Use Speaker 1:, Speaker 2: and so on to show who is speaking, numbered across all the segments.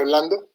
Speaker 1: Orlando.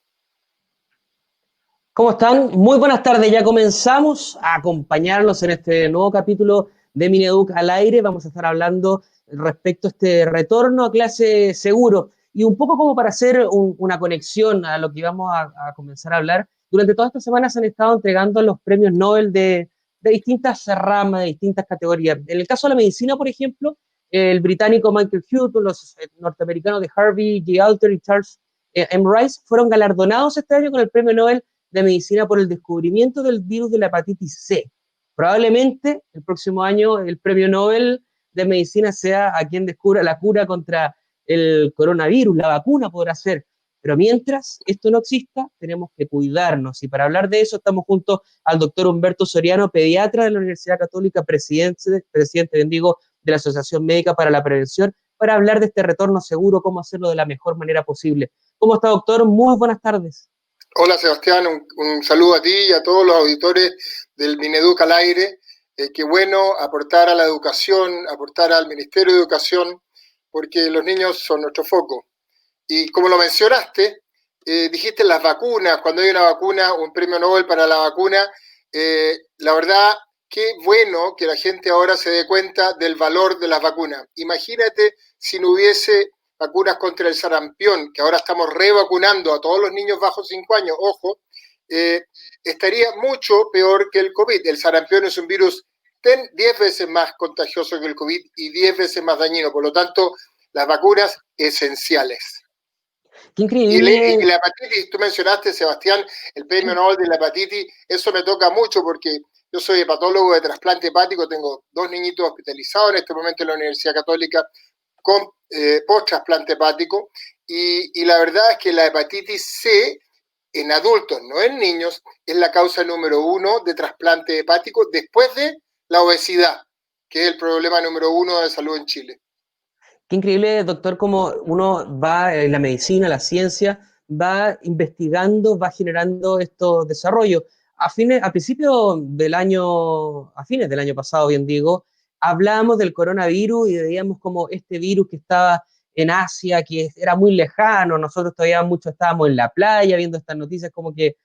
Speaker 2: ¿Cómo están? Muy buenas tardes. Ya comenzamos a acompañarlos en este nuevo capítulo de Mineduc al aire. Vamos a estar hablando respecto a este retorno a clase seguro y un poco como para hacer una conexión a lo que vamos a comenzar a hablar. Durante todas estas semanas se han estado entregando los premios Nobel de distintas ramas, de distintas categorías. En el caso de la medicina, por ejemplo, el británico Michael Houghton, los norteamericanos de Harvey G. Alter y Charles M. Rice fueron galardonados este año con el premio Nobel de Medicina por el descubrimiento del virus de la hepatitis C. Probablemente el próximo año el premio Nobel de Medicina sea a quien descubra la cura contra el coronavirus, la vacuna podrá ser. Pero mientras esto no exista, tenemos que cuidarnos. Y para hablar de eso estamos junto al doctor Humberto Soriano, pediatra de la Universidad Católica, presidente bendigo, de la Asociación Médica para la Prevención, para hablar de este retorno seguro, cómo hacerlo de la mejor manera posible. ¿Cómo está, doctor? Muy buenas tardes.
Speaker 1: Hola, Sebastián, un saludo a ti y a todos los auditores del Mineduc al aire. Qué bueno aportar a la educación, aportar al Ministerio de Educación, porque los niños son nuestro foco. Y como lo mencionaste, dijiste las vacunas, cuando hay una vacuna, un premio Nobel para la vacuna, la verdad, qué bueno que la gente ahora se dé cuenta del valor de las vacunas. Imagínate si no hubiese vacunas contra el sarampión, que ahora estamos revacunando a todos los niños bajo 5 años, ojo, estaría mucho peor que el COVID. El sarampión es un virus 10 veces más contagioso que el COVID y 10 veces más dañino, por lo tanto, las vacunas esenciales.
Speaker 2: Qué increíble.
Speaker 1: Y la hepatitis, tú mencionaste, Sebastián, el premio Nobel de la hepatitis, eso me toca mucho porque yo soy hepatólogo de trasplante hepático, tengo 2 niñitos hospitalizados en este momento en la Universidad Católica con post-trasplante hepático, y la verdad es que la hepatitis C en adultos, no en niños, es la causa número 1 de trasplante hepático después de la obesidad, que es el problema número 1 de salud en Chile.
Speaker 2: Qué increíble, doctor, cómo uno va en la medicina, la ciencia, va investigando, va generando estos desarrollos. A principios del año, a fines del año pasado, bien digo, hablamos del coronavirus y veíamos como este virus que estaba en Asia, que era muy lejano, nosotros todavía mucho estábamos en la playa viendo estas noticias, como que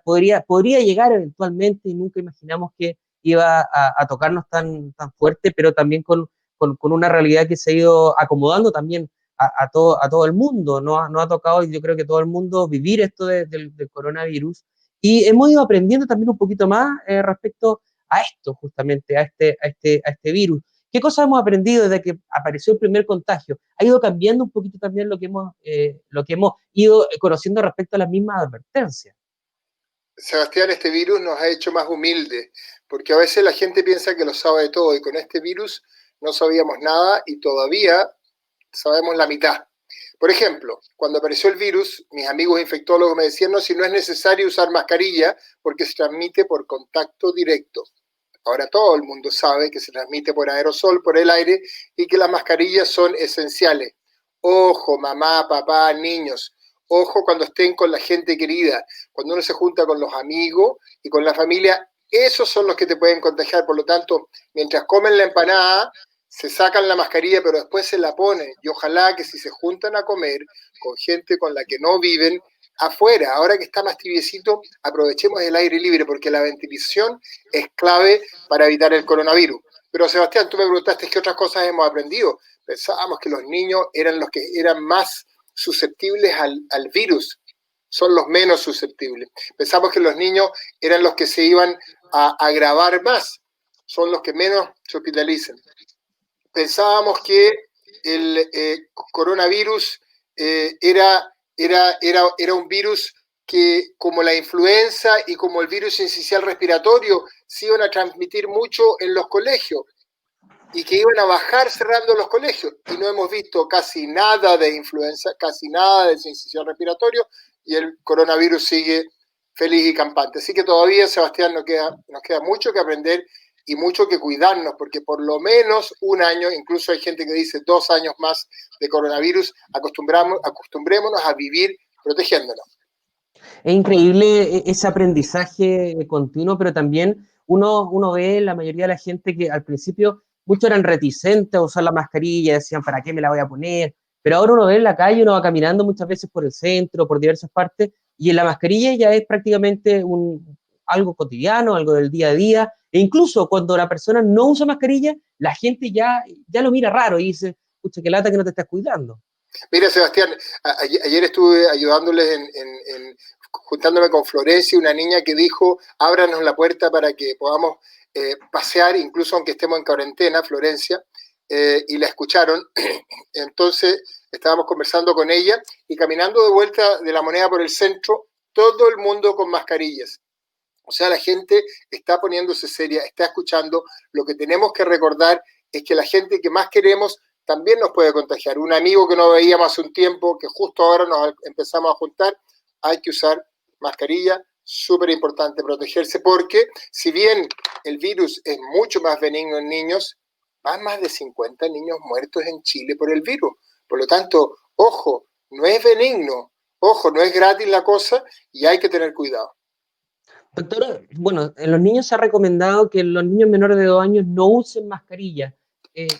Speaker 2: podría llegar eventualmente y nunca imaginamos que iba a tocarnos tan fuerte, pero también con una realidad que se ha ido acomodando también a todo el mundo. No ha tocado, yo creo que todo el mundo, vivir esto del coronavirus. Y hemos ido aprendiendo también un poquito más respecto a esto, justamente, a este virus. ¿Qué cosas hemos aprendido desde que apareció el primer contagio? Ha ido cambiando un poquito también lo que hemos ido conociendo respecto a las mismas advertencias.
Speaker 1: Sebastián, este virus nos ha hecho más humildes, porque a veces la gente piensa que lo sabe todo y con este virus no sabíamos nada y todavía sabemos la mitad. Por ejemplo, cuando apareció el virus, mis amigos infectólogos me decían, no, si no es necesario usar mascarilla porque se transmite por contacto directo. Ahora todo el mundo sabe que se transmite por aerosol, por el aire, y que las mascarillas son esenciales. Ojo, mamá, papá, niños, ojo cuando estén con la gente querida, cuando uno se junta con los amigos y con la familia, esos son los que te pueden contagiar. Por lo tanto, mientras comen la empanada, se sacan la mascarilla, pero después se la ponen. Y ojalá que si se juntan a comer con gente con la que no viven, afuera, ahora que está más tibiecito, aprovechemos el aire libre, porque la ventilación es clave para evitar el coronavirus. Pero Sebastián, tú me preguntaste qué otras cosas hemos aprendido. Pensábamos que los niños eran los que eran más susceptibles al virus, son los menos susceptibles. Pensamos que los niños eran los que se iban a agravar más, son los que menos se hospitalizan. Pensábamos que el coronavirus era un virus que, como la influenza y como el virus incisional respiratorio, se iban a transmitir mucho en los colegios y que iban a bajar cerrando los colegios. Y no hemos visto casi nada de influenza, casi nada de incisional respiratorio, y el coronavirus sigue feliz y campante. Así que todavía, Sebastián, nos queda mucho que aprender y mucho que cuidarnos, porque por lo menos un año, incluso hay gente que dice 2 años más de coronavirus, acostumbrémonos a vivir protegiéndonos.
Speaker 2: Es increíble ese aprendizaje continuo, pero también uno ve la mayoría de la gente que al principio muchos eran reticentes a usar la mascarilla, decían, ¿para qué me la voy a poner? Pero ahora uno ve en la calle, uno va caminando muchas veces por el centro, por diversas partes, y en la mascarilla ya es prácticamente algo cotidiano, algo del día a día, e incluso cuando la persona no usa mascarilla, la gente ya lo mira raro y dice, pucha, qué lata que no te estás cuidando.
Speaker 1: Mira, Sebastián, ayer estuve ayudándoles juntándome con Florencia, una niña que dijo, ábranos la puerta para que podamos pasear, incluso aunque estemos en cuarentena, Florencia, y la escucharon. Entonces estábamos conversando con ella y caminando de vuelta de la Moneda por el centro, todo el mundo con mascarillas. O sea, la gente está poniéndose seria, está escuchando. Lo que tenemos que recordar es que la gente que más queremos también nos puede contagiar. Un amigo que no veíamos hace un tiempo, que justo ahora nos empezamos a juntar, hay que usar mascarilla, súper importante protegerse, porque si bien el virus es mucho más benigno en niños, van más de 50 niños muertos en Chile por el virus. Por lo tanto, ojo, no es benigno, ojo, no es gratis la cosa y hay que tener cuidado.
Speaker 2: Doctor, bueno, en los niños se ha recomendado que los niños menores de 2 años no usen mascarilla.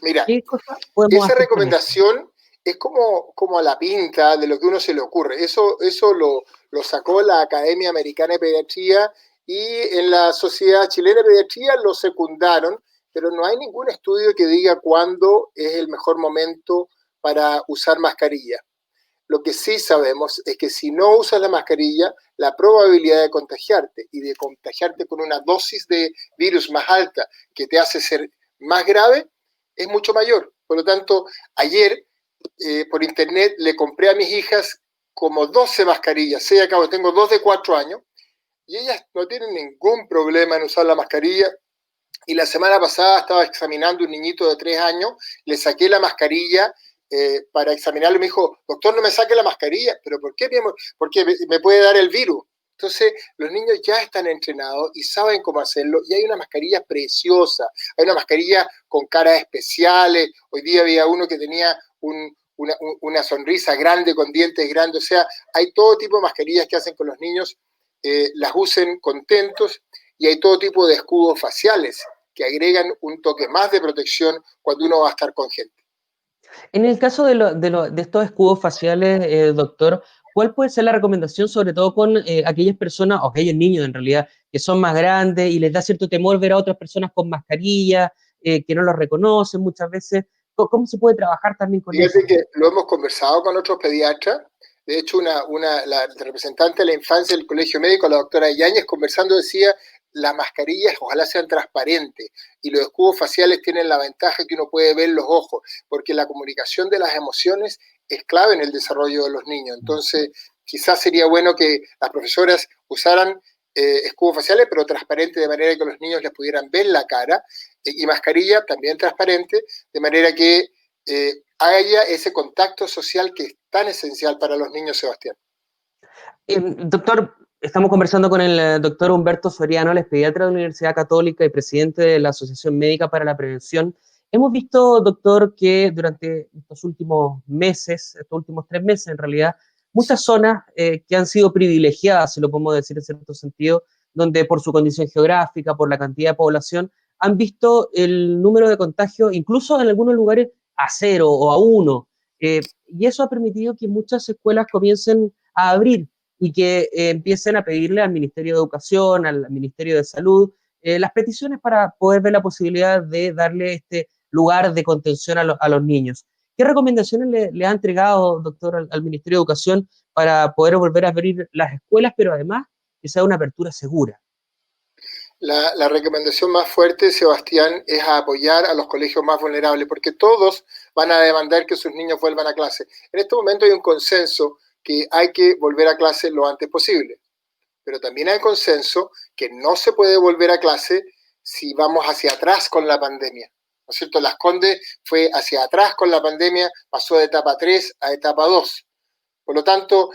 Speaker 1: Mira,
Speaker 2: ¿Qué cosas podemos
Speaker 1: esa
Speaker 2: hacer con eso?
Speaker 1: recomendación es como a la pinta de lo que uno se le ocurre. Eso lo sacó la Academia Americana de Pediatría y en la Sociedad Chilena de Pediatría lo secundaron, pero no hay ningún estudio que diga cuándo es el mejor momento para usar mascarilla. Lo que sí sabemos es que si no usas la mascarilla, la probabilidad de contagiarte y de contagiarte con una dosis de virus más alta que te hace ser más grave es mucho mayor. Por lo tanto, ayer por internet le compré a mis hijas como 12 mascarillas. Sí, acabo, tengo 2 de 4 años y ellas no tienen ningún problema en usar la mascarilla. Y la semana pasada estaba examinando un niñito de 3 años, le saqué la mascarilla para examinarlo y me dijo, doctor, no me saque la mascarilla. ¿Pero por qué? Porque me puede dar el virus. Entonces, los niños ya están entrenados y saben cómo hacerlo. Y hay una mascarilla preciosa, hay una mascarilla con caras especiales. Hoy día había uno que tenía una sonrisa grande, con dientes grandes. O sea, hay todo tipo de mascarillas que hacen con los niños, las usen contentos. Y hay todo tipo de escudos faciales que agregan un toque más de protección cuando uno va a estar con gente.
Speaker 2: En el caso de estos escudos faciales, doctor, ¿cuál puede ser la recomendación, sobre todo con aquellas personas, o aquellos niños en realidad, que son más grandes y les da cierto temor ver a otras personas con mascarilla, que no los reconocen muchas veces? ¿Cómo se puede trabajar también con
Speaker 1: Fíjate
Speaker 2: eso?
Speaker 1: que lo hemos conversado con otros pediatras. De hecho, la representante de la infancia del Colegio Médico, la doctora Yáñez, conversando decía, las mascarillas ojalá sean transparentes y los escudos faciales tienen la ventaja que uno puede ver los ojos, porque la comunicación de las emociones es clave en el desarrollo de los niños. Entonces, quizás sería bueno que las profesoras usaran escudos faciales, pero transparentes, de manera que los niños les pudieran ver la cara, y mascarilla también transparente, de manera que haya ese contacto social que es tan esencial para los niños, Sebastián.
Speaker 2: Doctor, estamos conversando con el doctor Humberto Soriano, él es pediatra de la Universidad Católica y presidente de la Asociación Médica para la Prevención. Hemos visto, doctor, que durante estos últimos meses, estos últimos 3 meses en realidad, muchas zonas que han sido privilegiadas, si lo podemos decir en cierto sentido, donde por su condición geográfica, por la cantidad de población, han visto el número de contagios, incluso en algunos lugares, a 0 o a 1. Y eso ha permitido que muchas escuelas comiencen a abrir y que empiecen a pedirle al Ministerio de Educación, al Ministerio de Salud, las peticiones para poder ver la posibilidad de darle este lugar de contención a los niños. ¿Qué recomendaciones le ha entregado, doctor, al Ministerio de Educación para poder volver a abrir las escuelas, pero además que sea una apertura segura?
Speaker 1: La recomendación más fuerte, Sebastián, es a apoyar a los colegios más vulnerables, porque todos van a demandar que sus niños vuelvan a clase. En este momento hay un consenso que hay que volver a clase lo antes posible, pero también hay consenso que no se puede volver a clase si vamos hacia atrás con la pandemia. ¿No es cierto? Las Condes fue hacia atrás con la pandemia, pasó de etapa 3 a etapa 2. Por lo tanto,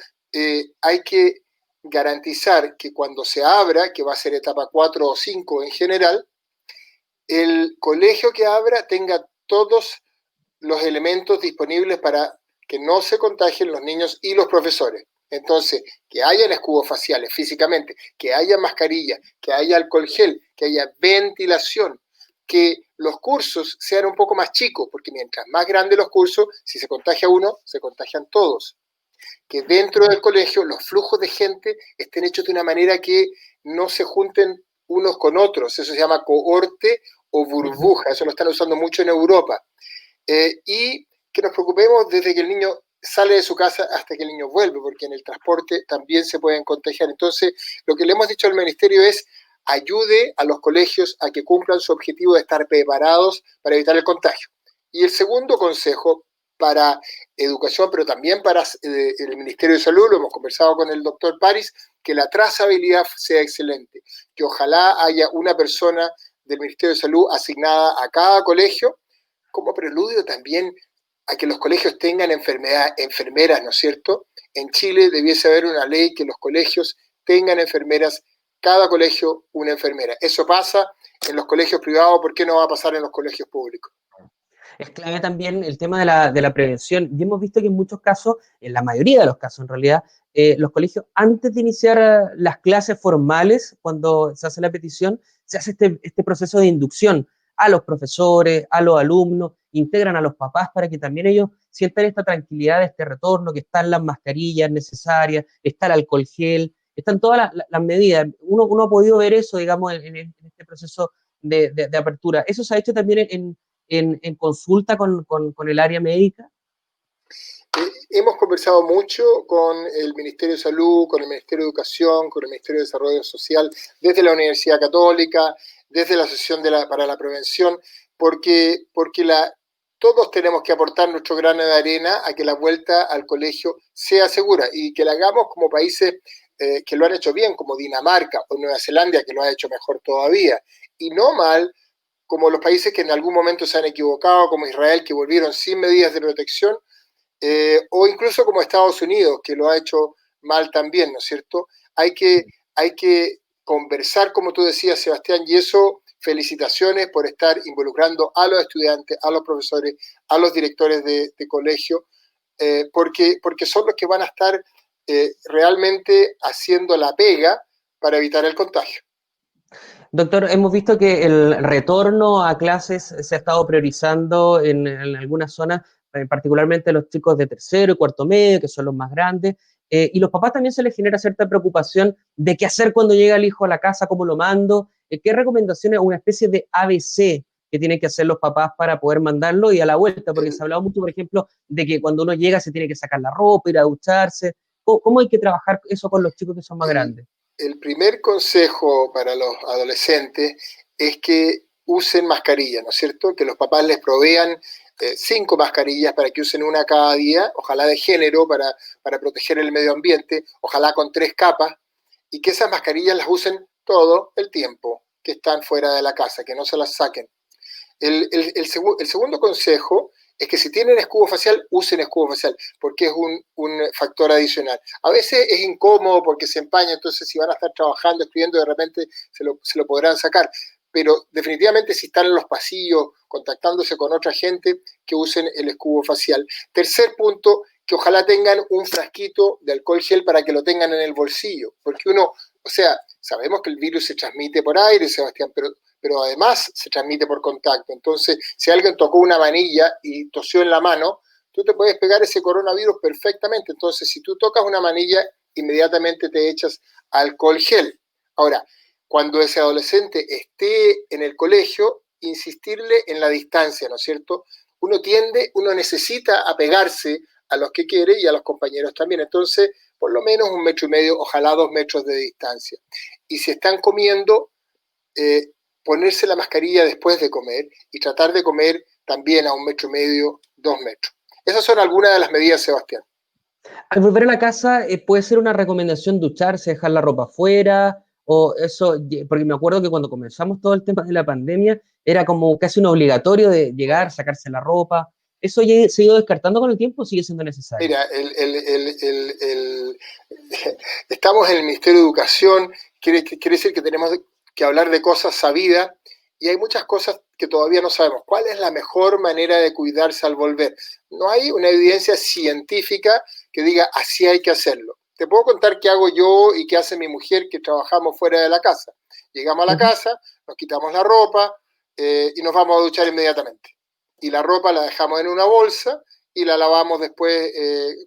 Speaker 1: hay que garantizar que cuando se abra, que va a ser etapa 4 o 5 en general, el colegio que abra tenga todos los elementos disponibles para que no se contagien los niños y los profesores. Entonces, que hayan escudos faciales físicamente, que haya mascarilla, que haya alcohol gel, que haya ventilación, que los cursos sean un poco más chicos, porque mientras más grandes los cursos, si se contagia uno, se contagian todos. Que dentro del colegio los flujos de gente estén hechos de una manera que no se junten unos con otros. Eso se llama cohorte o burbuja. Eso lo están usando mucho en Europa. Y que nos preocupemos desde que el niño sale de su casa hasta que el niño vuelve, porque en el transporte también se pueden contagiar. Entonces, lo que le hemos dicho al ministerio es ayude a los colegios a que cumplan su objetivo de estar preparados para evitar el contagio. Y el segundo consejo para educación, pero también para el Ministerio de Salud, lo hemos conversado con el doctor París, que la trazabilidad sea excelente, que ojalá haya una persona del Ministerio de Salud asignada a cada colegio, como preludio también a que los colegios tengan enfermeras, ¿no es cierto? En Chile debiese haber una ley que los colegios tengan enfermeras, cada colegio una enfermera. Eso pasa en los colegios privados, ¿por qué no va a pasar en los colegios públicos?
Speaker 2: Es clave también el tema de la prevención. Y hemos visto que en muchos casos, en la mayoría de los casos en realidad, los colegios antes de iniciar las clases formales, cuando se hace la petición, se hace este proceso de inducción a los profesores, a los alumnos, integran a los papás para que también ellos sientan esta tranquilidad de este retorno, que están las mascarillas necesarias, está el alcohol gel, están todas las medidas. Uno ha podido ver eso, digamos, en este proceso de apertura. Eso se ha hecho también en consulta con el área médica?
Speaker 1: Hemos conversado mucho con el Ministerio de Salud, con el Ministerio de Educación, con el Ministerio de Desarrollo Social, desde la Universidad Católica, desde la Asociación para la Prevención, porque todos tenemos que aportar nuestro grano de arena a que la vuelta al colegio sea segura y que la hagamos como países que lo han hecho bien, como Dinamarca o Nueva Zelanda, que lo ha hecho mejor todavía, y no mal como los países que en algún momento se han equivocado, como Israel, que volvieron sin medidas de protección, o incluso como Estados Unidos, que lo ha hecho mal también, ¿no es cierto? Hay que conversar, como tú decías, Sebastián, y eso, felicitaciones por estar involucrando a los estudiantes, a los profesores, a los directores de colegio, porque son los que van a estar realmente haciendo la pega para evitar el contagio.
Speaker 2: Doctor, hemos visto que el retorno a clases se ha estado priorizando en algunas zonas, particularmente los chicos de tercero y cuarto medio, que son los más grandes, y los papás también se les genera cierta preocupación de qué hacer cuando llega el hijo a la casa, cómo lo mando, qué recomendaciones, una especie de ABC que tienen que hacer los papás para poder mandarlo y a la vuelta, porque se ha hablado mucho, por ejemplo, de que cuando uno llega se tiene que sacar la ropa, ir a ducharse. ¿Cómo hay que trabajar eso con los chicos que son más grandes?
Speaker 1: El primer consejo para los adolescentes es que usen mascarilla, ¿no es cierto? Que los papás les provean 5 mascarillas para que usen una cada día, ojalá de género para proteger el medio ambiente, ojalá con 3 capas, y que esas mascarillas las usen todo el tiempo que están fuera de la casa, que no se las saquen. El segundo consejo es que si tienen escudo facial, usen escudo facial, porque es un factor adicional. A veces es incómodo porque se empaña, entonces si van a estar trabajando, escribiendo, de repente se lo podrán sacar. Pero definitivamente si están en los pasillos contactándose con otra gente, que usen el escudo facial. Tercer punto, que ojalá tengan un frasquito de alcohol gel para que lo tengan en el bolsillo, porque uno, o sea, sabemos que el virus se transmite por aire, Sebastián, pero además se transmite por contacto. Entonces, si alguien tocó una manilla y tosió en la mano, tú te puedes pegar ese coronavirus perfectamente. Entonces, si tú tocas una manilla, inmediatamente te echas alcohol gel. Ahora, cuando ese adolescente esté en el colegio, insistirle en la distancia, ¿no es cierto? Uno necesita apegarse a los que quiere y a los compañeros también. Entonces, por lo menos 1,5 metros, ojalá 2 metros de distancia. Y si están comiendo, ponerse la mascarilla después de comer y tratar de comer también a 1,5 metros, 2 metros. Esas son algunas de las medidas, Sebastián.
Speaker 2: Al volver a la casa, puede ser una recomendación ducharse, dejar la ropa afuera, o eso, porque me acuerdo que cuando comenzamos todo el tema de la pandemia, era como casi un obligatorio de llegar, sacarse la ropa. ¿Eso ya se ha ido descartando con el tiempo o sigue siendo necesario?
Speaker 1: Mira, estamos en el Ministerio de Educación, quiere decir que tenemos que hablar de cosas sabidas y hay muchas cosas que todavía no sabemos. ¿Cuál es la mejor manera de cuidarse al volver? No hay una evidencia científica que diga así hay que hacerlo. Te puedo contar qué hago yo y qué hace mi mujer que trabajamos fuera de la casa. Llegamos a la casa, nos quitamos la ropa, y nos vamos a duchar inmediatamente. Y la ropa la dejamos en una bolsa y la lavamos después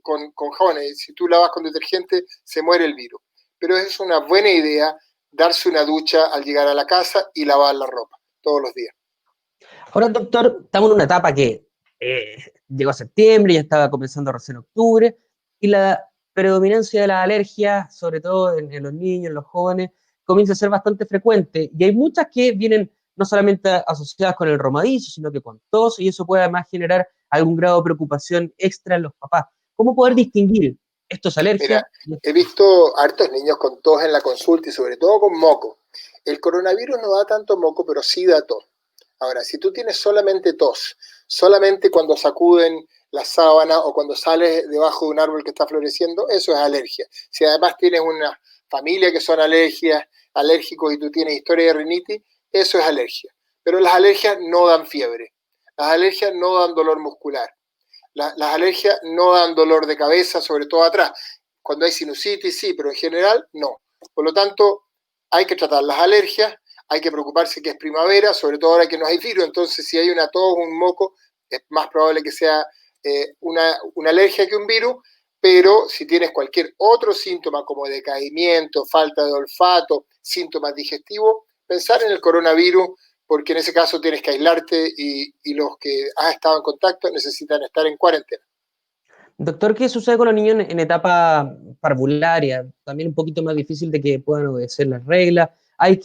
Speaker 1: con jabón. Si tú lavas con detergente, se muere el virus. Pero es una buena idea darse una ducha al llegar a la casa y lavar la ropa todos los días.
Speaker 2: Ahora, doctor, estamos en una etapa que eh, llegó a septiembre, ya estaba comenzando recién octubre, y la predominancia de las alergias, sobre todo en los niños, en los jóvenes, comienza a ser bastante frecuente. Y hay muchas que vienen no solamente asociadas con el romadizo, sino que con tos, y eso puede además generar algún grado de preocupación extra en los papás. ¿Cómo poder distinguir esto es alergia?
Speaker 1: Mira, he visto hartos niños con tos en la consulta y sobre todo con moco. El coronavirus no da tanto moco, pero sí da tos. Ahora, si tú tienes solamente tos, solamente cuando sacuden la sábana o cuando sales debajo de un árbol que está floreciendo, eso es alergia. Si además tienes una familia que son alérgicos y tú tienes historia de rinitis, eso es alergia. Pero las alergias no dan fiebre, las alergias no dan dolor muscular, las alergias no dan dolor de cabeza, sobre todo atrás. Cuando hay sinusitis, sí, pero en general no. Por lo tanto, hay que tratar las alergias, hay que preocuparse que es primavera, sobre todo ahora que no hay virus, entonces si hay una tos o un moco, es más probable que sea una alergia que un virus, pero si tienes cualquier otro síntoma como decaimiento, falta de olfato, síntomas digestivos, pensar en el coronavirus, porque en ese caso tienes que aislarte y los que has estado en contacto necesitan estar en cuarentena.
Speaker 2: Doctor, ¿qué sucede con los niños en etapa parvularia? También un poquito más difícil de que puedan obedecer las reglas. Hay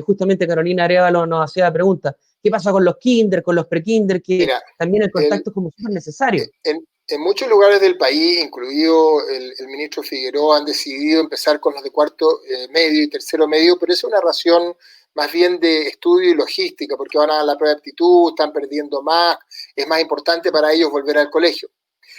Speaker 2: justamente Carolina Arevalo nos hacía la pregunta, ¿qué pasa con los kinder, con los pre-kinder, que
Speaker 1: Mira,
Speaker 2: también el
Speaker 1: el,
Speaker 2: contacto es como súper necesario?
Speaker 1: en muchos lugares del país, incluido el ministro Figueroa, han decidido empezar con los de cuarto medio y tercero medio, pero es una razón más bien de estudio y logística, porque van a la prueba de aptitud, están perdiendo más, es más importante para ellos volver al colegio.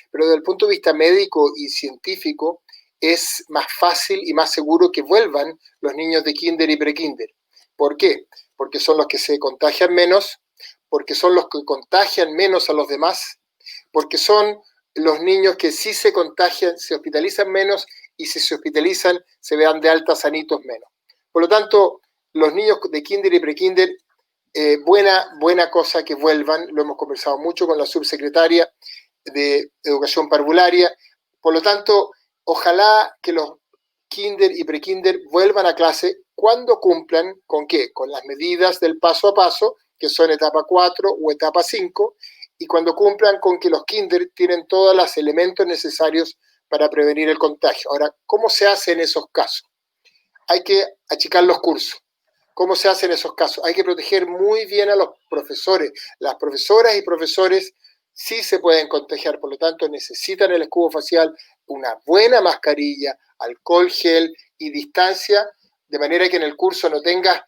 Speaker 1: Pero desde el punto de vista médico y científico, es más fácil y más seguro que vuelvan los niños de kinder y prekinder. ¿Por qué? Porque son los que se contagian menos, porque son los que contagian menos a los demás, porque son los niños que sí se contagian, se hospitalizan menos y si se hospitalizan se vean de alta sanitos menos. Por lo tanto, los niños de kinder y prekinder, buena cosa que vuelvan, lo hemos conversado mucho con la subsecretaria de educación parvularia. Por lo tanto, ojalá que los kinder y prekinder vuelvan a clase cuando cumplan con qué, con las medidas del paso a paso, que son etapa 4 o etapa 5, y cuando cumplan con que los kinder tienen todos los elementos necesarios para prevenir el contagio. Ahora, ¿cómo se hace en esos casos? Hay que achicar los cursos. ¿Cómo se hace en esos casos? Hay que proteger muy bien a los profesores. Las profesoras y profesores sí se pueden contagiar, por lo tanto necesitan el escudo facial, una buena mascarilla, alcohol gel y distancia, de manera que en el curso no tengas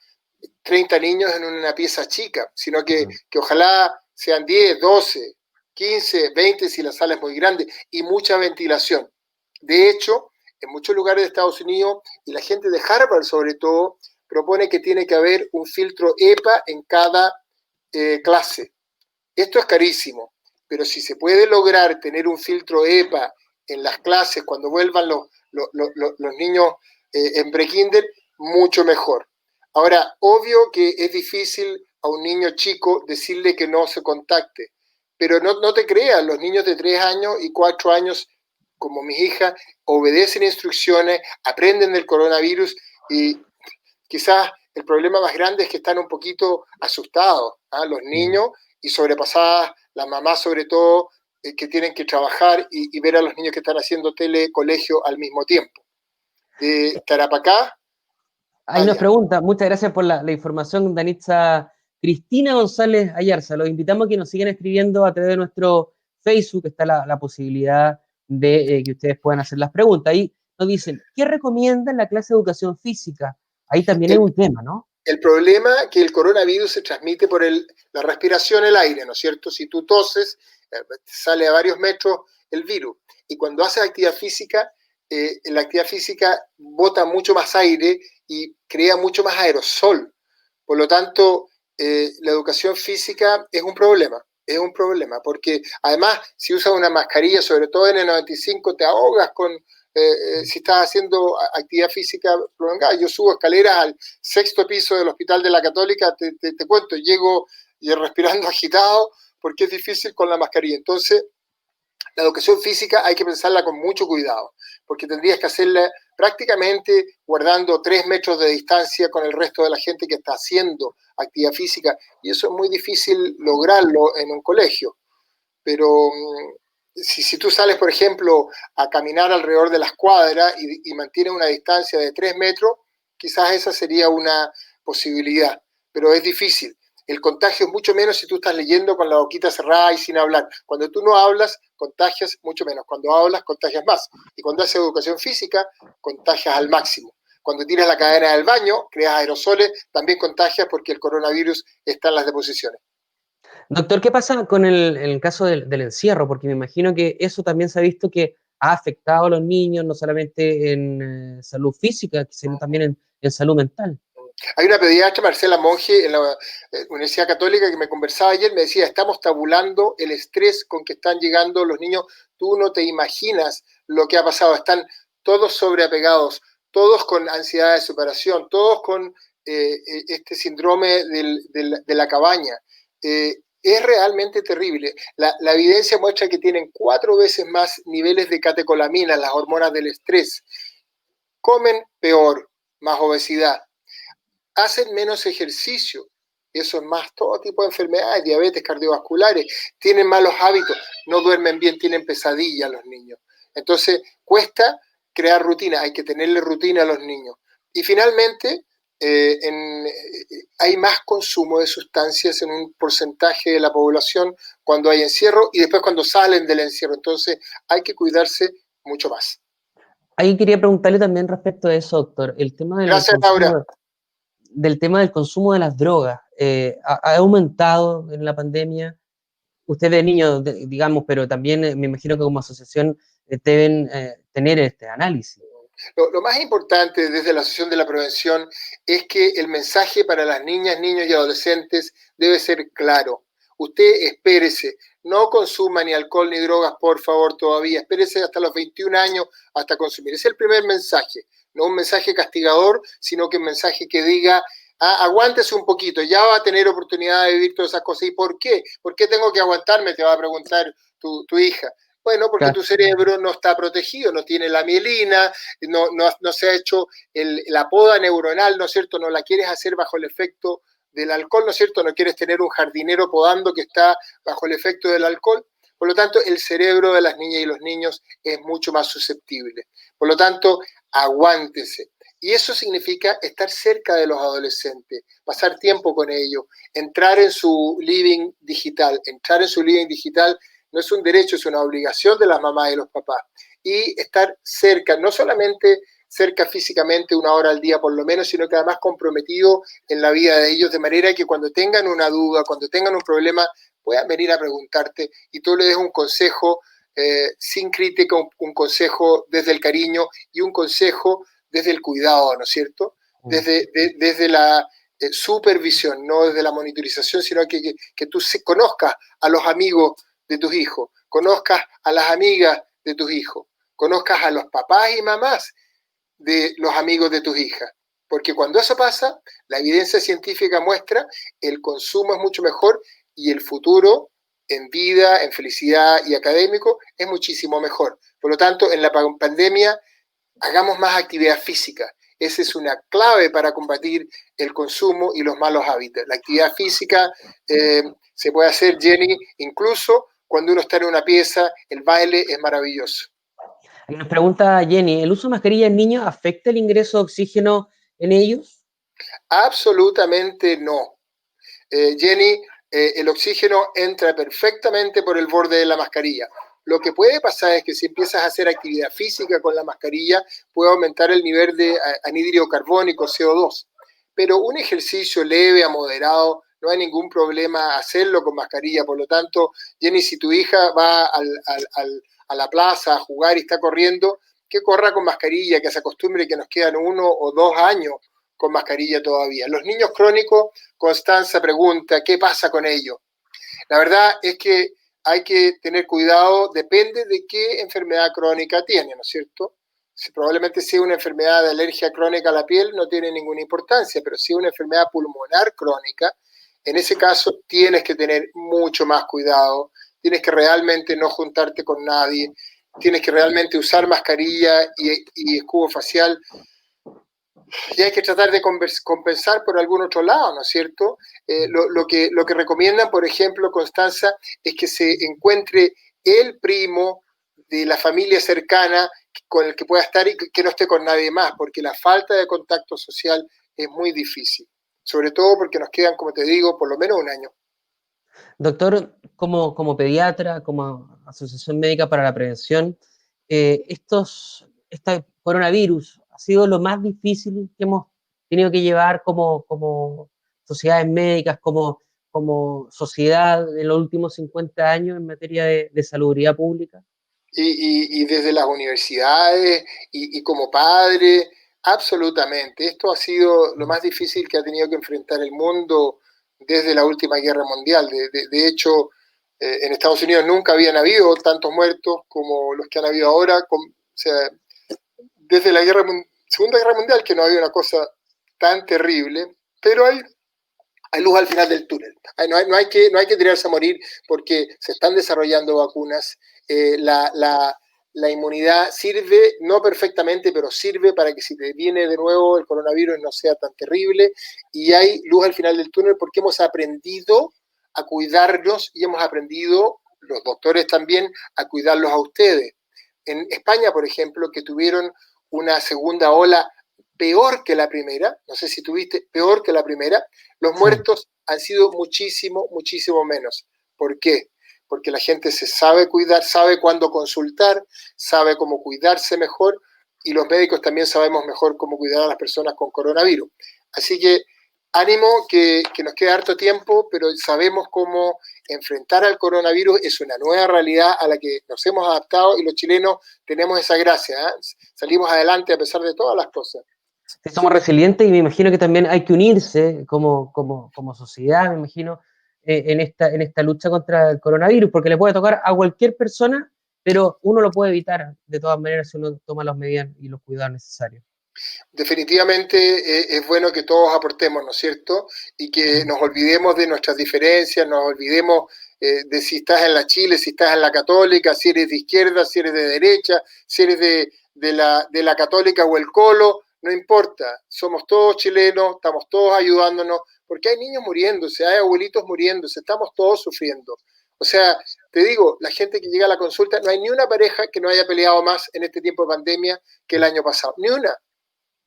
Speaker 1: 30 niños en una pieza chica, sino que ojalá sean 10, 12, 15, 20 si la sala es muy grande y mucha ventilación. De hecho, en muchos lugares de Estados Unidos y la gente de Harvard sobre todo propone que tiene que haber un filtro EPA en cada clase. Esto es carísimo, pero si se puede lograr tener un filtro EPA en las clases cuando vuelvan los niños en prekinder, mucho mejor. Ahora, obvio que es difícil a un niño chico decirle que no se contacte, pero no te creas, los niños de 3 años y 4 años, como mis hijas, obedecen instrucciones, aprenden del coronavirus y quizás el problema más grande es que están un poquito asustados, ¿eh? Los niños y sobrepasadas, las mamás sobre todo, que tienen que trabajar y ver a los niños que están haciendo telecolegio al mismo tiempo. De Tarapacá,
Speaker 2: Hay una
Speaker 1: allá.
Speaker 2: pregunta, muchas gracias por la información, Danitza. Cristina González Ayarza, los invitamos a que nos sigan escribiendo a través de nuestro Facebook, está la posibilidad de que ustedes puedan hacer las preguntas. Ahí nos dicen, ¿qué recomiendan la clase de educación física? Ahí también hay
Speaker 1: El,
Speaker 2: un tema, ¿no?
Speaker 1: el problema es que el coronavirus se transmite por la respiración, el aire, ¿no es cierto? Si tú toses, sale a varios metros el virus. Y cuando haces actividad física, la actividad física bota mucho más aire y crea mucho más aerosol. Por lo tanto, la educación física es un problema, porque además, si usas una mascarilla, sobre todo en el 95, te ahogas si estás haciendo actividad física prolongada. Yo subo escaleras al 6º piso del Hospital de la Católica, te cuento, llego y respirando agitado porque es difícil con la mascarilla. Entonces, la educación física hay que pensarla con mucho cuidado, porque tendrías que hacerla prácticamente guardando 3 metros de distancia con el resto de la gente que está haciendo actividad física, y eso es muy difícil lograrlo en un colegio. Pero si tú sales, por ejemplo, a caminar alrededor de las cuadras y mantienes una distancia de 3 metros, quizás esa sería una posibilidad, pero es difícil. El contagio es mucho menos si tú estás leyendo con la boquita cerrada y sin hablar. Cuando tú no hablas, contagias mucho menos. Cuando hablas, contagias más. Y cuando haces educación física, contagias al máximo. Cuando tiras la cadena del baño, creas aerosoles, también contagias porque el coronavirus está en las deposiciones.
Speaker 2: Doctor, ¿qué pasa con el caso del encierro? Porque me imagino que eso también se ha visto que ha afectado a los niños, no solamente en salud física, sino también en salud mental.
Speaker 1: Hay una pediatra, Marcela Monge, en la Universidad Católica, que me conversaba ayer, me decía, estamos tabulando el estrés con que están llegando los niños. Tú no te imaginas lo que ha pasado. Están todos sobreapegados, todos con ansiedad de superación, todos con este síndrome de la cabaña. Es realmente terrible. La evidencia muestra que tienen 4 veces más niveles de catecolamina, las hormonas del estrés. Comen peor, más obesidad, hacen menos ejercicio, eso es más todo tipo de enfermedades, diabetes, cardiovasculares, tienen malos hábitos, no duermen bien, tienen pesadillas los niños. Entonces, cuesta crear rutina, hay que tenerle rutina a los niños. Y finalmente, hay más consumo de sustancias en un porcentaje de la población cuando hay encierro y después cuando salen del encierro. Entonces, hay que cuidarse mucho más.
Speaker 2: Ahí quería preguntarle también respecto a eso, doctor, el tema
Speaker 1: Gracias, Laura.
Speaker 2: del tema del consumo de las drogas. ¿Ha aumentado en la pandemia? Usted de niño, digamos, pero también me imagino que como asociación deben tener este análisis.
Speaker 1: Lo más importante desde la Asociación de la Prevención es que el mensaje para las niñas, niños y adolescentes debe ser claro. Usted espérese, no consuma ni alcohol ni drogas, por favor, todavía. Espérese hasta los 21 años hasta consumir. Ese es el primer mensaje. No un mensaje castigador, sino que un mensaje que diga, aguántese un poquito, ya va a tener oportunidad de vivir todas esas cosas. ¿Y por qué? ¿Por qué tengo que aguantarme? Te va a preguntar tu hija. Bueno, porque tu cerebro no está protegido, no tiene la mielina, no se ha hecho la poda neuronal, ¿no es cierto? No la quieres hacer bajo el efecto del alcohol, ¿no es cierto? No quieres tener un jardinero podando que está bajo el efecto del alcohol. Por lo tanto, el cerebro de las niñas y los niños es mucho más susceptible. Por lo tanto, aguántese. Y eso significa estar cerca de los adolescentes, pasar tiempo con ellos, entrar en su living digital. Entrar en su living digital no es un derecho, es una obligación de las mamás y los papás. Y estar cerca, no solamente cerca físicamente 1 hora al día por lo menos, sino que además comprometido en la vida de ellos, de manera que cuando tengan una duda, cuando tengan un problema, puedan venir a preguntarte y tú le des un consejo sin crítica, un consejo desde el cariño y un consejo desde el cuidado, ¿no es cierto? Desde la supervisión, no desde la monitorización, sino que tú conozcas a los amigos de tus hijos, conozcas a las amigas de tus hijos, conozcas a los papás y mamás de los amigos de tus hijas. Porque cuando eso pasa, la evidencia científica muestra el consumo es mucho mejor y el futuro en vida, en felicidad y académico es muchísimo mejor. Por lo tanto, en la pandemia, hagamos más actividad física. Esa es una clave para combatir el consumo y los malos hábitos. La actividad física se puede hacer, Jenny, incluso cuando uno está en una pieza, el baile es maravilloso.
Speaker 2: Nos pregunta Jenny, ¿el uso de mascarilla en niños afecta el ingreso de oxígeno en ellos?
Speaker 1: Absolutamente no. Jenny, el oxígeno entra perfectamente por el borde de la mascarilla. Lo que puede pasar es que si empiezas a hacer actividad física con la mascarilla, puede aumentar el nivel de anhídrido carbónico, CO2. Pero un ejercicio leve a moderado, no hay ningún problema hacerlo con mascarilla. Por lo tanto, Jenny, si tu hija va a la plaza a jugar y está corriendo, que corra con mascarilla, que se acostumbre que nos quedan 1 o 2 años con mascarilla todavía. Los niños crónicos, Constanza pregunta, ¿qué pasa con ellos? La verdad es que hay que tener cuidado, depende de qué enfermedad crónica tiene, ¿no es cierto? Si probablemente sea una enfermedad de alergia crónica a la piel, no tiene ninguna importancia, pero si es una enfermedad pulmonar crónica, En ese caso tienes que tener mucho más cuidado, tienes que realmente no juntarte con nadie, tienes que realmente usar mascarilla y escudo facial, y hay que tratar de compensar por algún otro lado, ¿no es cierto? Lo que recomiendan, por ejemplo, Constanza, es que se encuentre el primo de la familia cercana con el que pueda estar y que no esté con nadie más, porque la falta de contacto social es muy difícil, sobre todo porque nos quedan, como te digo, por lo menos un año.
Speaker 2: Doctor, como pediatra, como Asociación Médica para la Prevención, este coronavirus ha sido lo más difícil que hemos tenido que llevar como sociedades médicas, como sociedad en los últimos 50 años en materia de salubridad pública.
Speaker 1: Y desde las universidades y como padre, absolutamente. Esto ha sido lo más difícil que ha tenido que enfrentar el mundo desde la última guerra mundial. De hecho, en Estados Unidos nunca habían habido tantos muertos como los que han habido ahora. O sea, desde la Segunda Guerra Mundial que no había una cosa tan terrible, pero hay luz al final del túnel. No hay que tirarse a morir porque se están desarrollando vacunas. La inmunidad sirve, no perfectamente, pero sirve para que si te viene de nuevo el coronavirus no sea tan terrible. Y hay luz al final del túnel porque hemos aprendido a cuidarnos y hemos aprendido, los doctores también, a cuidarlos a ustedes. En España, por ejemplo, que tuvieron una segunda ola peor que la primera, no sé si tuviste, peor que la primera, los
Speaker 2: Sí.
Speaker 1: muertos han sido muchísimo, muchísimo menos. ¿Por qué? Porque la gente se sabe cuidar, sabe cuándo consultar, sabe cómo cuidarse mejor y los médicos también sabemos mejor cómo cuidar a las personas con coronavirus. Así que ánimo, que nos queda harto tiempo, pero sabemos cómo enfrentar al coronavirus. Es una nueva realidad a la que nos hemos adaptado y los chilenos tenemos esa gracia, ¿eh? Salimos adelante a pesar de todas las cosas.
Speaker 2: Sí, somos resilientes y me imagino que también hay que unirse como sociedad, me imagino, en esta lucha contra el coronavirus, porque le puede tocar a cualquier persona, pero uno lo puede evitar de todas maneras si uno toma las medidas y los cuidados necesarios.
Speaker 1: Definitivamente es bueno que todos aportemos, ¿no es cierto? Y que nos olvidemos de nuestras diferencias, nos olvidemos de si estás en la Chile, si estás en la Católica, si eres de izquierda, si eres de derecha, si eres de la Católica o el Colo, no importa, somos todos chilenos, estamos todos ayudándonos, porque hay niños muriéndose, hay abuelitos muriéndose, estamos todos sufriendo. O sea, te digo, la gente que llega a la consulta, no hay ni una pareja que no haya peleado más en este tiempo de pandemia que el año pasado, ni una.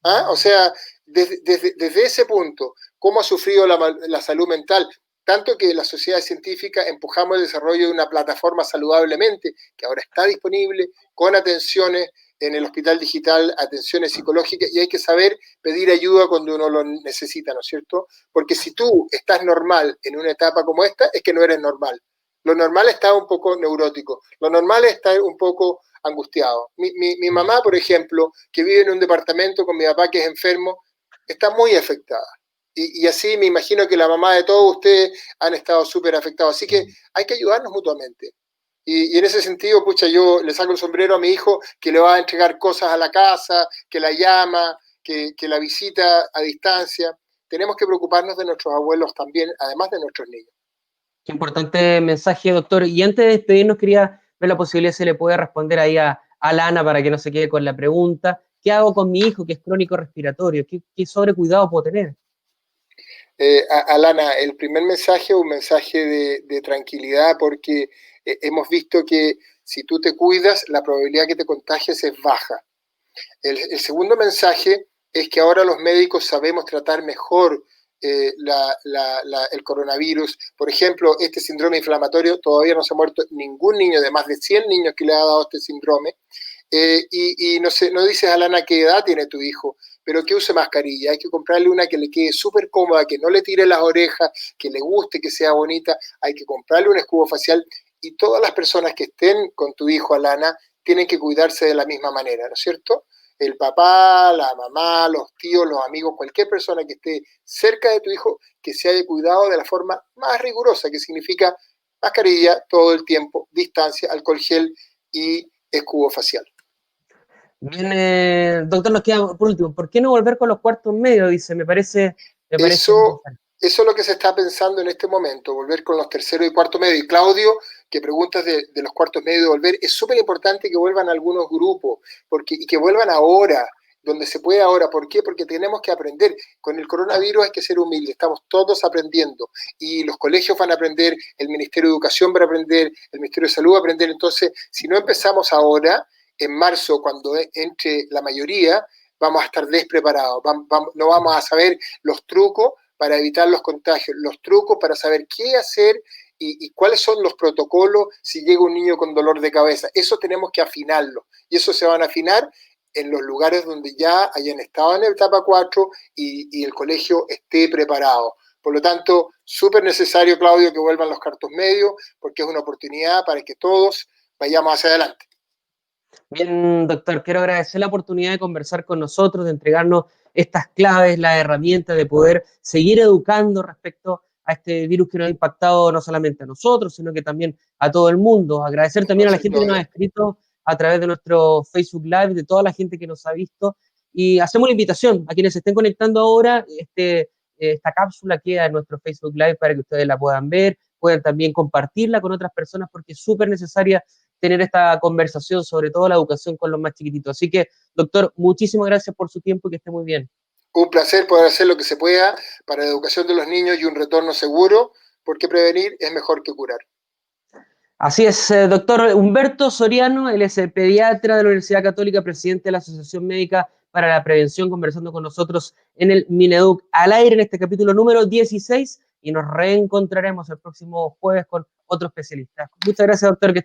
Speaker 1: ¿Ah? O sea, desde ese punto, cómo ha sufrido la salud mental, tanto que la sociedad científica empujamos el desarrollo de una plataforma saludablemente, que ahora está disponible, con atenciones en el hospital digital, atenciones psicológicas, y hay que saber pedir ayuda cuando uno lo necesita, ¿no es cierto? Porque si tú estás normal en una etapa como esta, es que no eres normal. Lo normal es estar un poco neurótico, lo normal es estar un poco angustiado. Mi mamá, por ejemplo, que vive en un departamento con mi papá que es enfermo, está muy afectada. Y así me imagino que la mamá de todos ustedes han estado súper afectados. Así que hay que ayudarnos mutuamente. Y en ese sentido, pucha, yo le saco el sombrero a mi hijo que le va a entregar cosas a la casa, que la llama, que la visita a distancia. Tenemos que preocuparnos de nuestros abuelos también, además de nuestros niños.
Speaker 2: Qué importante mensaje, doctor. Y antes de despedirnos, quería ver la posibilidad si le puede responder ahí a Lana para que no se quede con la pregunta. ¿Qué hago con mi hijo que es crónico respiratorio? ¿Qué sobrecuidado puedo tener?
Speaker 1: Alana, el primer mensaje es un mensaje de tranquilidad porque hemos visto que si tú te cuidas, la probabilidad que te contagies es baja. El segundo mensaje es que ahora los médicos sabemos tratar mejor el coronavirus. Por ejemplo, este síndrome inflamatorio, todavía no se ha muerto ningún niño de más de 100 niños que le ha dado este síndrome. Y no, sé, no dices, Alana, qué edad tiene tu hijo, pero que use mascarilla. Hay que comprarle una que le quede súper cómoda, que no le tire las orejas, que le guste, que sea bonita. Hay que comprarle un escudo facial y todas las personas que estén con tu hijo, Alana, tienen que cuidarse de la misma manera, ¿no es cierto? El papá, la mamá, los tíos, los amigos, cualquier persona que esté cerca de tu hijo, que se haya cuidado de la forma más rigurosa, que significa mascarilla todo el tiempo, distancia, alcohol gel y escudo facial.
Speaker 2: Bien, doctor, nos queda por último. ¿Por qué no volver con los cuartos medios? Dice, me parece
Speaker 1: Eso,
Speaker 2: necesario.
Speaker 1: Eso es lo que se está pensando en este momento, volver con los terceros y cuartos medios. Y Claudio, que preguntas de los cuartos medios de volver, es súper importante que vuelvan algunos grupos, y que vuelvan ahora, donde se puede ahora. ¿Por qué? Porque tenemos que aprender. Con el coronavirus hay que ser humilde, estamos todos aprendiendo. Y los colegios van a aprender, el Ministerio de Educación va a aprender, el Ministerio de Salud va a aprender. Entonces, si no empezamos ahora, en marzo, cuando entre la mayoría, vamos a estar despreparados, no vamos a saber los trucos para evitar los contagios, los trucos para saber qué hacer y cuáles son los protocolos si llega un niño con dolor de cabeza. Eso tenemos que afinarlo, y eso se van a afinar en los lugares donde ya hayan estado en la etapa 4 y el colegio esté preparado. Por lo tanto, súper necesario, Claudio, que vuelvan los cuartos medios, porque es una oportunidad para que todos vayamos hacia adelante.
Speaker 2: Bien, doctor, quiero agradecer la oportunidad de conversar con nosotros, de entregarnos estas claves, las herramientas de poder seguir educando respecto a este virus que nos ha impactado no solamente a nosotros, sino que también a todo el mundo. Agradecer también a la gente que nos ha escrito a través de nuestro Facebook Live, de toda la gente que nos ha visto, y hacemos la invitación a quienes se estén conectando ahora. Esta cápsula queda en nuestro Facebook Live para que ustedes la puedan ver, puedan también compartirla con otras personas, porque es súper necesaria tener esta conversación, sobre todo la educación con los más chiquititos. Así que, doctor, muchísimas gracias por su tiempo y que esté muy bien.
Speaker 1: Un placer poder hacer lo que se pueda para la educación de los niños y un retorno seguro, porque prevenir es mejor que curar.
Speaker 2: Así es, doctor Humberto Soriano, él es el pediatra de la Universidad Católica, presidente de la Asociación Médica para la Prevención, conversando con nosotros en el Mineduc al aire en este capítulo número 16, y nos reencontraremos el próximo jueves con otro especialista. Muchas gracias, doctor.